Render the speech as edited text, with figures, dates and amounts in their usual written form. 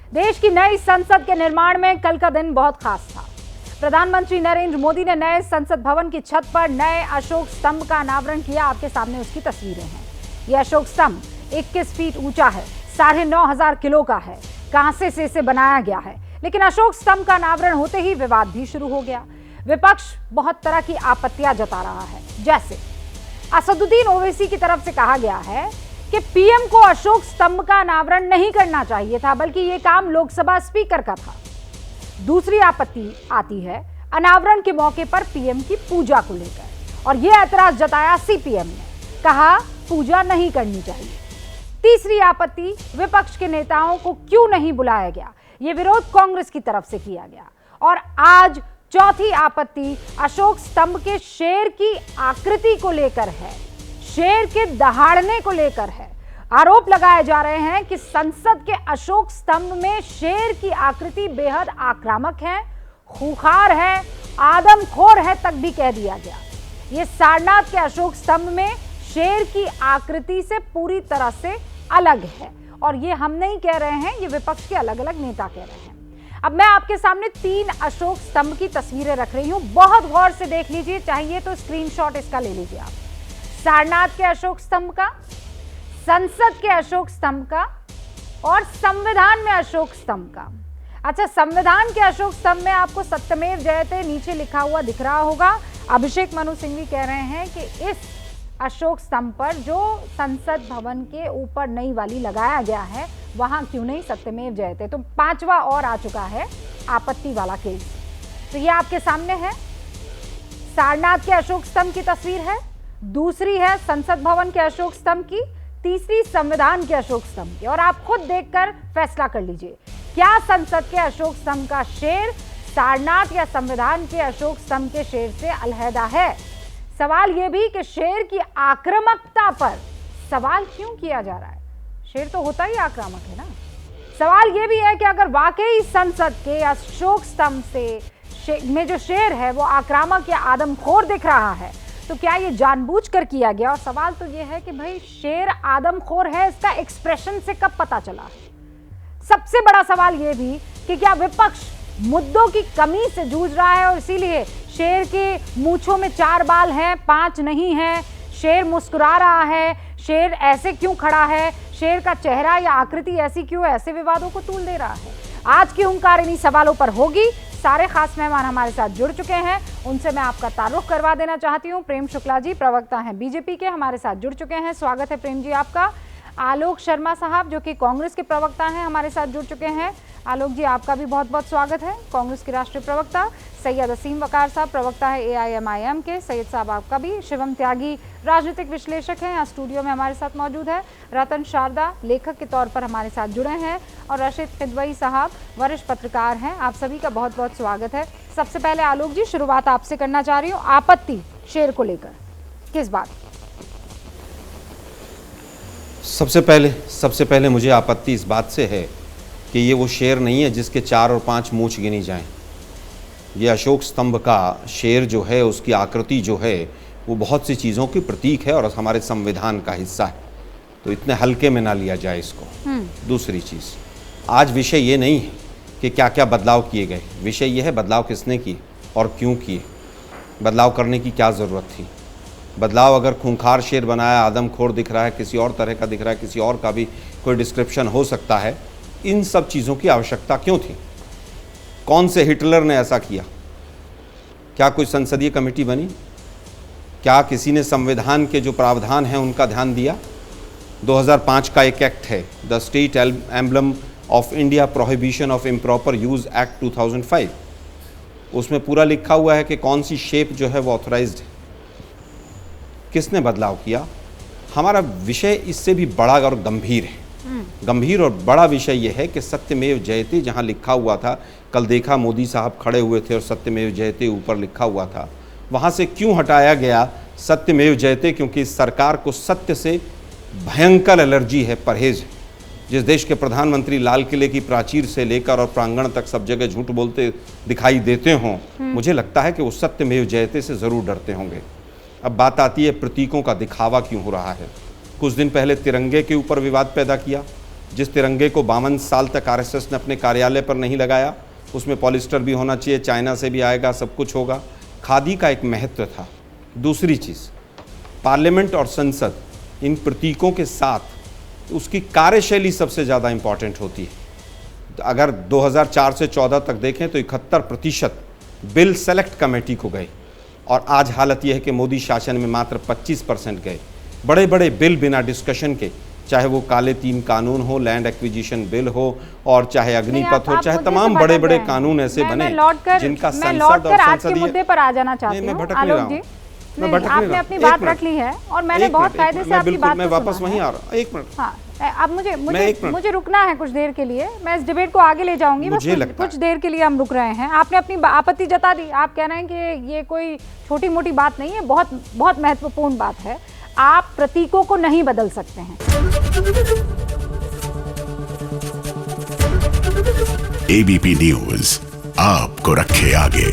देश की नई संसद के निर्माण में कल का दिन बहुत खास था। प्रधानमंत्री नरेंद्र मोदी ने नए संसद भवन की छत पर नए अशोक स्तंभ का अनावरण किया। आपके सामने उसकी तस्वीरें हैं। यह अशोक स्तंभ 21 फीट ऊंचा है, 9,500 किलो का है, कांसे से इसे बनाया गया है। लेकिन अशोक स्तंभ का अनावरण होते ही विवाद भी शुरू हो गया। विपक्ष बहुत तरह की आपत्तियां जता रहा है। जैसे असदुद्दीन ओवैसी की तरफ से कहा गया है कि पीएम को अशोक स्तंभ का अनावरण नहीं करना चाहिए था, बल्कि यह काम लोकसभा स्पीकर का था। दूसरी आपत्ति आती है अनावरण के मौके पर पीएम की पूजा को लेकर, और यह ऐतराज जताया सीपीएम ने, कहा पूजा नहीं करनी चाहिए। तीसरी आपत्ति विपक्ष के नेताओं को क्यों नहीं बुलाया गया, यह विरोध कांग्रेस की तरफ से किया गया। और आज चौथी आपत्ति अशोक स्तंभ के शेर की आकृति को लेकर है, शेर के दहाड़ने को लेकर है। आरोप लगाए जा रहे हैं कि संसद के अशोक स्तंभ में शेर की आकृति बेहद आक्रामक है, खूंखार है, आदमखोर है तक भी कह दिया गया। यह सारनाथ के अशोक स्तंभ में शेर की आकृति से पूरी तरह से अलग है, और ये हम नहीं कह रहे हैं, ये विपक्ष के अलग अलग नेता कह रहे हैं। अब मैं आपके सामने 3 अशोक स्तंभ की तस्वीरें रख रही हूं, बहुत गौर से देख लीजिए, चाहिए तो स्क्रीनशॉट इसका ले लीजिए आप। सारनाथ के अशोक स्तंभ का, संसद के अशोक स्तंभ का, और संविधान में अशोक स्तंभ का। अच्छा, संविधान के अशोक स्तंभ में आपको सत्यमेव जयते नीचे लिखा हुआ दिख रहा होगा। अभिषेक मनु सिंघवी कह रहे हैं कि इस अशोक स्तंभ पर जो संसद भवन के ऊपर नई वाली लगाया गया है, वहां क्यों नहीं सत्यमेव जयते। तो 5वां और आ चुका है आपत्ति वाला केस। तो ये आपके सामने है, सारनाथ के अशोक स्तंभ की तस्वीर है, दूसरी है संसद भवन के अशोक स्तंभ की, तीसरी संविधान के अशोक स्तंभ की। और आप खुद देखकर फैसला कर लीजिए, क्या संसद के अशोक स्तंभ का शेर सारनाथ या संविधान के अशोक स्तंभ के शेर से अलहदा है। सवाल यह भी कि शेर की आक्रामकता पर सवाल क्यों किया जा रहा है। शेर तो होता ही आक्रामक है ना। सवाल यह भी है कि अगर वाकई संसद के अशोक स्तंभ से में जो शेर है वो आक्रामक या आदमखोर दिख रहा है, तो क्या ये जानबूझकर किया गया। और सवाल तो ये है कि भाई शेर आदमखोर है, इसका एक्सप्रेशन से कब पता चला। सबसे बड़ा सवाल ये भी कि क्या विपक्ष मुद्दों की कमी से जूझ रहा है, और इसीलिए शेर के मूंछों में 4 बाल हैं, 5 नहीं है, शेर मुस्कुरा रहा है, शेर ऐसे क्यों खड़ा है, शेर का चेहरा या आकृति ऐसी क्यों, ऐसे विवादों को तूल दे रहा है। आज की हुंकार इन्हीं सवालों पर होगी। सारे खास मेहमान हमारे साथ जुड़ चुके हैं, उनसे मैं आपका तारुफ करवा देना चाहती हूँ। प्रेम शुक्ला जी प्रवक्ता हैं बीजेपी के, हमारे साथ जुड़ चुके हैं। स्वागत है प्रेम जी आपका। आलोक शर्मा साहब जो कि कांग्रेस के प्रवक्ता हैं, हमारे साथ जुड़ चुके हैं। आलोक जी आपका भी बहुत बहुत स्वागत है। कांग्रेस के राष्ट्रीय प्रवक्ता सैयद असीम वकार साहब प्रवक्ता है AIMIM के, सैयद साहब आपका भी। शिवम त्यागी राजनीतिक विश्लेषक हैं, यहाँ स्टूडियो में हमारे साथ मौजूद है। रतन शारदा लेखक के तौर पर हमारे साथ जुड़े हैं, और रशीद खिदवई साहब वरिष्ठ पत्रकार हैं। आप सभी का बहुत बहुत स्वागत है। सबसे पहले आलोक जी शुरुआत आपसे करना चाह रही हूँ, आपत्ति शेर को लेकर किस बात। सबसे पहले मुझे आपत्ति इस बात से है कि ये वो शेर नहीं है जिसके 4 और 5 मूंछ गिनी जाएं। ये अशोक स्तंभ का शेर जो है, उसकी आकृति जो है, वो बहुत सी चीज़ों की प्रतीक है और हमारे संविधान का हिस्सा है, तो इतने हल्के में ना लिया जाए इसको। दूसरी चीज़, आज विषय ये नहीं है कि क्या क्या बदलाव किए गए, विषय ये है बदलाव किसने किए और क्यों किए, बदलाव करने की क्या ज़रूरत थी। बदलाव अगर खूंखार शेर बनाया, आदमखोर दिख रहा है, किसी और तरह का दिख रहा है, किसी और का भी कोई डिस्क्रिप्शन हो सकता है, इन सब चीज़ों की आवश्यकता क्यों थी। कौन से हिटलर ने ऐसा किया। क्या कोई संसदीय कमेटी बनी, क्या किसी ने संविधान के जो प्रावधान हैं उनका ध्यान दिया। 2005 का एक एक्ट है, the state emblem of India prohibition of improper use act 2005, उसमें पूरा लिखा हुआ है कि कौन सी शेप जो है वो ऑथराइज्ड है। किसने बदलाव किया। हमारा विषय इससे भी बड़ा और गंभीर है। गंभीर और बड़ा विषय यह है कि सत्यमेव जयते जहां लिखा हुआ था, कल देखा मोदी साहब खड़े हुए थे और सत्यमेव जयते ऊपर लिखा हुआ था, वहां से क्यों हटाया गया सत्यमेव जयते। क्योंकि इस सरकार को सत्य से भयंकर एलर्जी है, परहेज है। जिस देश के प्रधानमंत्री लाल किले की प्राचीर से लेकर और प्रांगण तक सब जगह झूठ बोलते दिखाई देते हों, मुझे लगता है कि वो सत्यमेव जयते से ज़रूर डरते होंगे। अब बात आती है प्रतीकों का दिखावा क्यों हो रहा है। कुछ दिन पहले तिरंगे के ऊपर विवाद पैदा किया, जिस तिरंगे को 52 साल तक आरएसएस ने अपने कार्यालय पर नहीं लगाया, उसमें पॉलिस्टर भी होना चाहिए, चाइना से भी आएगा, सब कुछ होगा। खादी का एक महत्व था। दूसरी चीज़, पार्लियामेंट और संसद, इन प्रतीकों के साथ उसकी कार्यशैली सबसे ज़्यादा इम्पॉर्टेंट होती है। अगर 2004 से 14 तक देखें तो 71% बिल सेलेक्ट कमेटी को गए, और आज हालत यह है कि मोदी शासन में मात्र 25% गए। बड़े बड़े बिल बिना डिस्कशन के, चाहे वो काले 3 कानून हो, लैंड एक्विजिशन बिल हो, और चाहे अग्निपथ हो, चाहे तमाम बड़े बड़े कानून ऐसे बने जिनका संसद और संसदीय मुद्दे पर आ जाना चाहती हूं। आलोक जी, आपने अपनी बात रख ली है और मैंने बहुत फायदे से आपकी बात मैं वापस वहीं आ रहा हूं। एक मिनट। हाँ, अब मुझे रुकना है कुछ देर के लिए। मैं इस डिबेट को आगे ले जाऊंगी, बस कुछ देर के लिए हम रुक रहे हैं। आपने अपनी आपत्ति जता दी। आप कह रहे हैं कि ये कोई छोटी मोटी बात नहीं है, बहुत बहुत महत्वपूर्ण बात है। आप प्रतीकों को नहीं बदल सकते हैं। एबीपी न्यूज आपको रखे आगे।